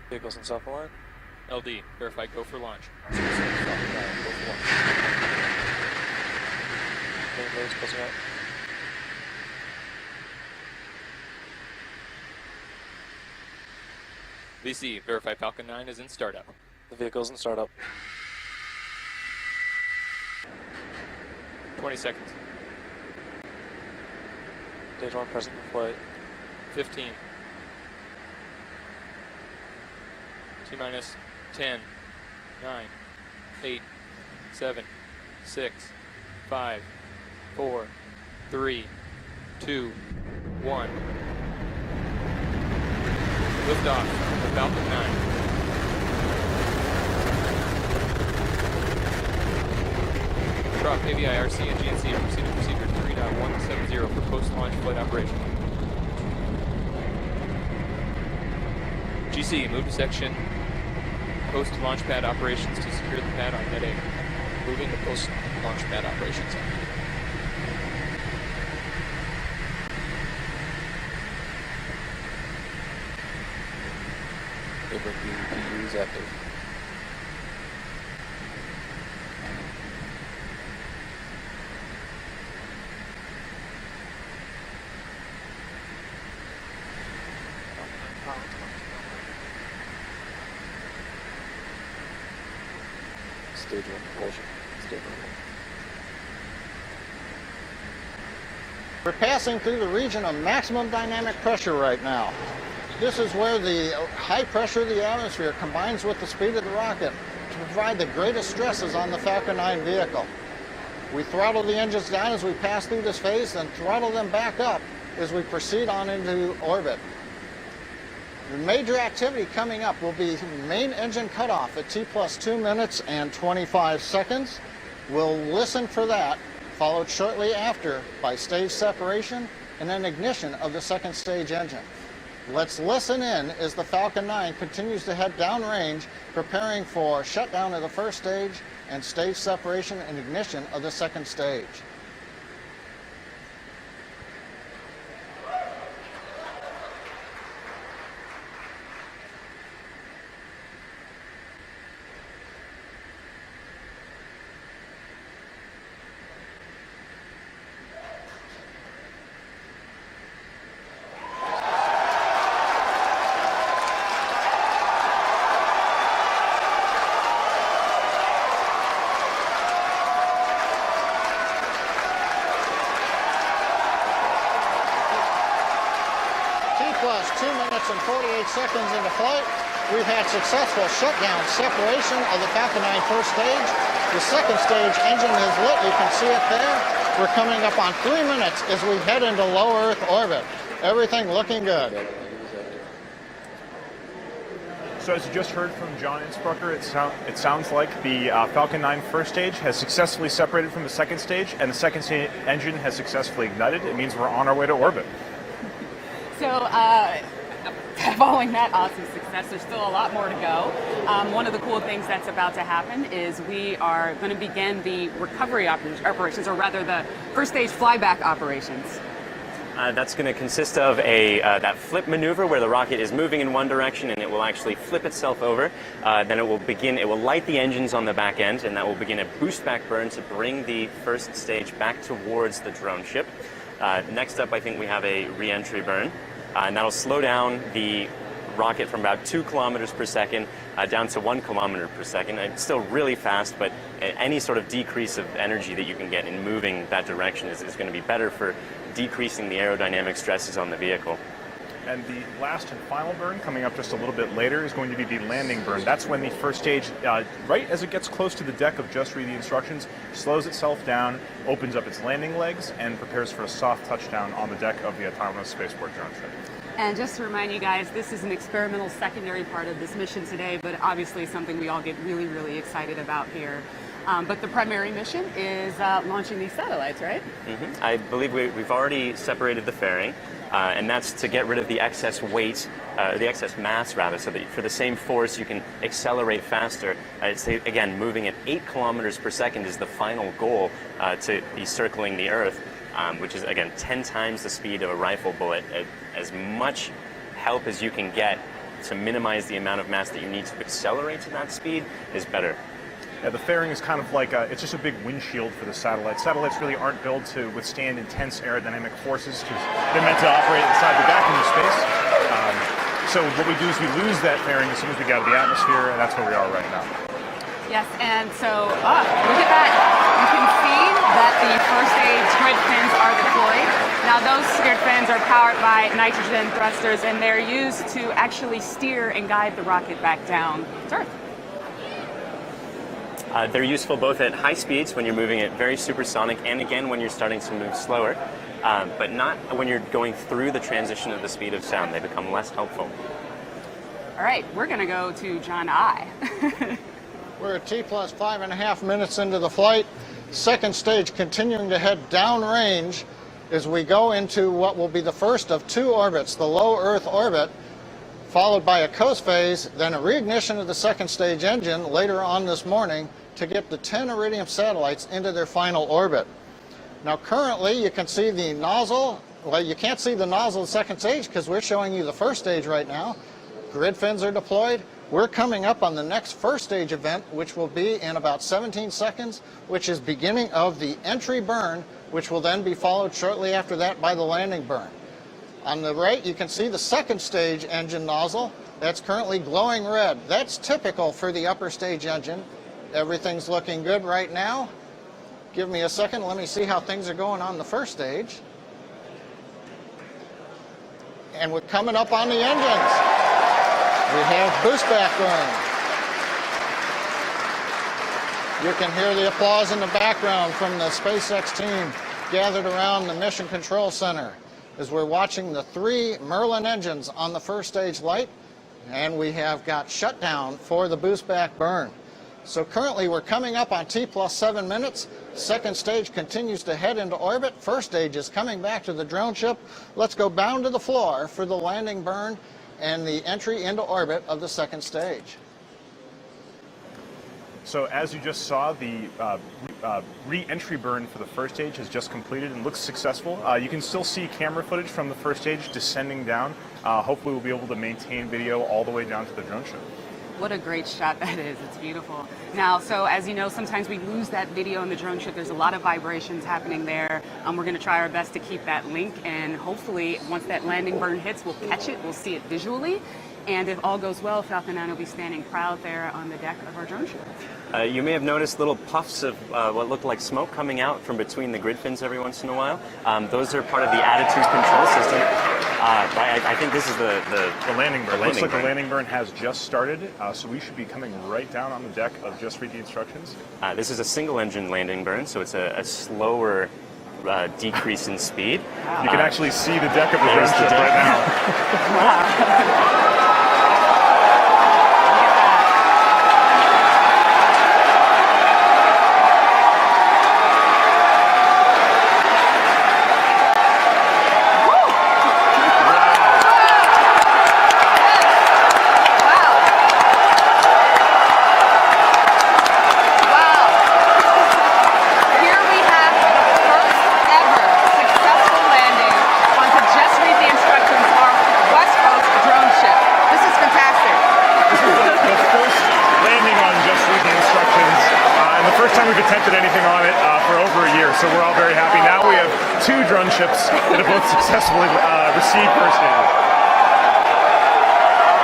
Vehicles in self-align. LD, verify go for launch. Go for launch. Everybody's closing out. VC, verify Falcon 9 is in startup. The vehicle's in startup. 20 seconds. Stage 1 present in flight. 15. T-minus 10, 9, 8, 7, 6, 5, 4, 3, 2, 1. Liftoff of Falcon 9. Drop AVIRC and GNC are proceeding procedure 3.170 for post-launch flight operation. GC, move to section post-launch pad operations to secure the pad on net A. Moving to post-launch pad operations. Airborne BPU is active. Stage 1 propulsion. Stage 1. We're passing through the region of maximum dynamic pressure right now. This is where the high pressure of the atmosphere combines with the speed of the rocket to provide the greatest stresses on the Falcon 9 vehicle. We throttle the engines down as we pass through this phase, then throttle them back up as we proceed on into orbit. The major activity coming up will be main engine cutoff at T plus 2 minutes and 25 seconds. We'll listen for that, followed shortly after by stage separation and then ignition of the second stage engine. Let's listen in as the Falcon 9 continues to head downrange, preparing for shutdown of the first stage and stage separation and ignition of the second stage. Plus 2 minutes and 48 seconds into flight, we've had successful shutdown separation of the Falcon 9 first stage. The second stage engine is lit. You can see it there. We're coming up on 3 minutes as we head into low Earth orbit. Everything looking good. So as you just heard from John Innsbrucker, it sounds like the Falcon 9 first stage has successfully separated from the second stage, and the second stage engine has successfully ignited. It means we're on our way to orbit. So following that awesome success, there's still a lot more to go. One of the cool things that's about to happen is we are going to begin the recovery operations, or rather the first stage flyback operations. That's going to consist of that flip maneuver where the rocket is moving in one direction and it will actually flip itself over. Then it will light the engines on the back end, and that will begin a boost back burn to bring the first stage back towards the drone ship. Next up, I think we have a re-entry burn, and that'll slow down the rocket from about 2 kilometers per second down to 1 kilometer per second. It's still really fast, but any sort of decrease of energy that you can get in moving that direction is going to be better for decreasing the aerodynamic stresses on the vehicle. And the last and final burn, coming up just a little bit later, is going to be the landing burn. That's when the first stage, right as it gets close to the deck of Just Read the Instructions, slows itself down, opens up its landing legs, and prepares for a soft touchdown on the deck of the autonomous spaceport drone ship. And just to remind you guys, this is an experimental secondary part of this mission today, but obviously something we all get really, really excited about here. But the primary mission is launching these satellites, right? Mm-hmm. I believe we've already separated the fairing. And that's to get rid of the excess weight, the excess mass rather, so that for the same force you can accelerate faster. I'd say, again, moving at 8 kilometers per second is the final goal to be circling the Earth, which is, again, 10 times the speed of a rifle bullet. As much help as you can get to minimize the amount of mass that you need to accelerate to that speed is better. Yeah, the fairing is kind of like it's just a big windshield for the satellites. Satellites really aren't built to withstand intense aerodynamic forces because they're meant to operate inside the vacuum of space. So what we do is we lose that fairing as soon as we get out of the atmosphere, and that's where we are right now. Yes, and so look at that. You can see that the first stage grid fins are deployed. Now those grid fins are powered by nitrogen thrusters, and they're used to actually steer and guide the rocket back down to Earth. They're useful both at high speeds when you're moving at very supersonic and again when you're starting to move slower, but not when you're going through the transition of the speed of sound. They become less helpful. All right, we're going to go to John I. We're at T plus 5.5 minutes into the flight. Second stage continuing to head downrange as we go into what will be the first of two orbits, the low Earth orbit, followed by a coast phase, then a reignition of the second stage engine later on this morning to get the 10 Iridium satellites into their final orbit. Now currently you can see the nozzle, well you can't see the nozzle of the second stage because we're showing you the first stage right now. Grid fins are deployed. We're coming up on the next first stage event, which will be in about 17 seconds, which is beginning of the entry burn, which will then be followed shortly after that by the landing burn. On the right, you can see the second stage engine nozzle. That's currently glowing red. That's typical for the upper stage engine. Everything's looking good right now. Give me a second. Let me see how things are going on the first stage. And we're coming up on the engines. We have boost back burn. You can hear the applause in the background from the SpaceX team gathered around the Mission Control Center as we're watching the 3 Merlin engines on the first stage light, and we have got shutdown for the boost back burn. So currently we're coming up on T plus 7 minutes. Second stage continues to head into orbit. First stage is coming back to the drone ship. Let's go down to the floor for the landing burn and the entry into orbit of the second stage. So as you just saw, the re-entry burn for the first stage has just completed and looks successful. You can still see camera footage from the first stage descending down. Hopefully we'll be able to maintain video all the way down to the drone ship. What a great shot that is. It's beautiful. Now, so as you know, sometimes we lose that video in the drone ship. There's a lot of vibrations happening there. We're going to try our best to keep that link, and hopefully once that landing burn hits, we'll catch it, we'll see it visually. And if all goes well, Falcon 9 will be standing proud there on the deck of our drone ship. You may have noticed little puffs of what looked like smoke coming out from between the grid fins every once in a while. Those are part of the attitude control system. I think this is the landing burn. Looks like burn. the landing burn has just started, so we should be coming right down on the deck of Just Read the Instructions. This is a single engine landing burn, so it's a slower decrease in speed. Wow. You can actually see the deck of the drone ship right now. Wow. So we're all very happy. Now we have 2 drone ships that have both successfully received first stages.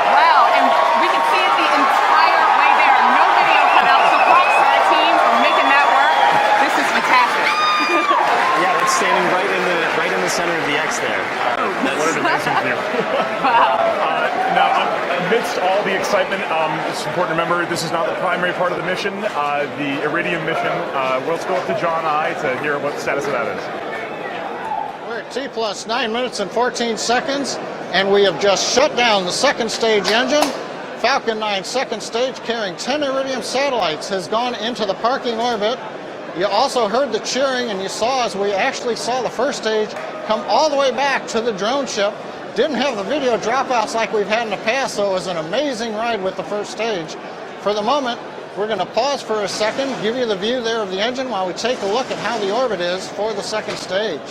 Wow, and we can see it the entire way there. No video cut out. So props to the team for making that work. This is fantastic. Yeah, that's standing right in the center of the X there. What an amazing view. Wow. Now, amidst all the excitement, it's important to remember this is not the primary part of the mission, the Iridium mission. Let's go up to John I to hear what the status of that is. We're at T plus 9 minutes and 14 seconds, and we have just shut down the second stage engine. Falcon 9 second stage carrying 10 Iridium satellites has gone into the parking orbit. You also heard the cheering, and you saw as we actually saw the first stage come all the way back to the drone ship. Didn't have the video dropouts like we've had in the past, so it was an amazing ride with the first stage. For the moment, we're going to pause for a second, give you the view there of the engine while we take a look at how the orbit is for the second stage.